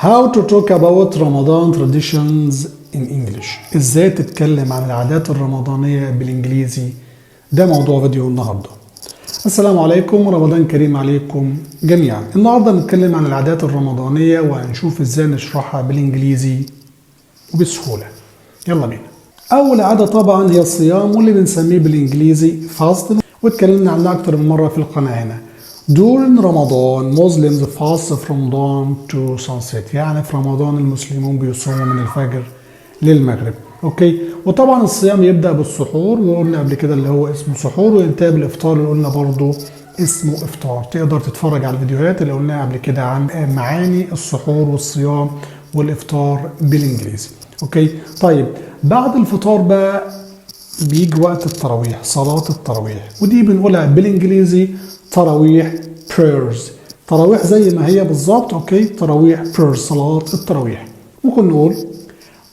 How to talk about Ramadan traditions in English. ازاي تتكلم عن العادات الرمضانية بالانجليزي. ده موضوع فيديو النهاردة. السلام عليكم ورمضان كريم عليكم جميعا. النهاردة نتكلم عن العادات الرمضانية وهنشوف ازاي نشرحها بالانجليزي وبسهولة. يلا بينا. اول عادة طبعا هي الصيام واللي بنسميه بالانجليزي فاست، واتكلمنا عنها اكتر من مرة في القناة هنا. During Ramadan, Muslims fast from dawn to sunset. يعني في رمضان المسلمون بيصوموا من الفجر للمغرب. اوكي، وطبعا الصيام يبدأ بالسحور، وقلنا قبل كده اللي هو اسمه سحور، وينتهي بالافطار اللي قلنا برضه اسمه افطار. تقدر تتفرج على الفيديوهات اللي قلناها قبل كده عن معاني السحور والصيام والافطار بالانجليزي. اوكي، طيب بعد الفطار بقى بيجي وقت التراويح، صلاة التراويح، ودي بنقولها بالانجليزي تراويح prayers. تراويح زي ما هي بالظبط. اوكي، تراويح prayers، صلاة التراويح. ممكن نقول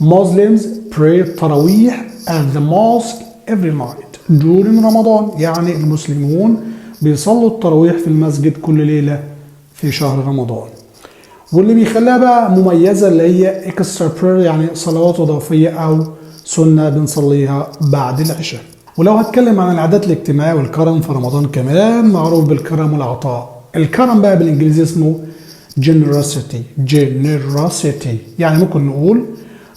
Muslims pray تراويح at the mosque every night during رمضان. يعني المسلمون بيصلوا التراويح في المسجد كل ليلة في شهر رمضان. واللي بيخليها بقى مميزة اللي هي extra prayer، يعني صلوات إضافية أو سنة بنصليها بعد العشاء. ولو هتكلم عن العادات الاجتماعية والكرم في رمضان كمان معروف بالكرم والعطاء. الكرم بقى بالانجليزي اسمه generosity. يعني ممكن نقول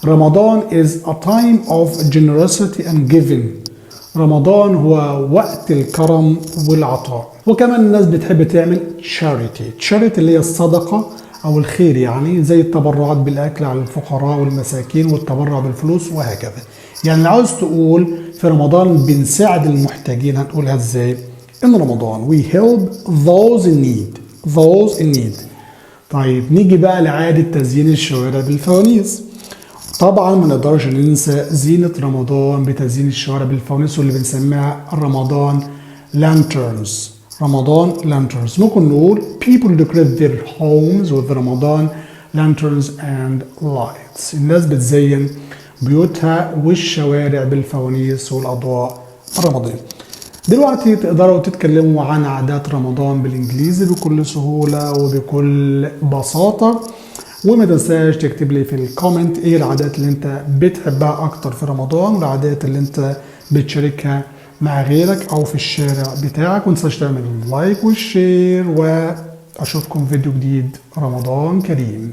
رمضان is a time of generosity and giving. رمضان هو وقت الكرم والعطاء. وكمان الناس بتحب تعمل charity اللي هي الصدقة أو الخير، يعني زي التبرعات بالأكل على الفقراء والمساكين والتبرع بالفلوس وهكذا. يعني لو عاوز تقول في رمضان بنساعد المحتاجين هنقولها ازاي؟ in رمضان we help those in need. طيب نيجي بقى لعادة تزيين الشوارع بالفوانيس. طبعا ما نقدرش ننسى زينة رمضان بتزيين الشوارع بالفوانيس واللي بنسميها رمضان lanterns. ممكن نقول people decorate their homes with Ramadan lanterns and lights. الناس بتزين بيوتها والشوارع بالفوانيس والأضواء الرمضانية. دلوقتي تقدروا تتكلموا عن عادات رمضان بالإنجليزي بكل سهولة وبكل بساطة. وما تنساش تكتب لي في الكومنت ايه العادات اللي انت بتحبها اكتر في رمضان والعادات اللي انت بتشاركها مع غيرك او في الشارع بتاعك. وما تنساش تعمل لايك والشير، واشوفكم فيديو جديد. رمضان كريم.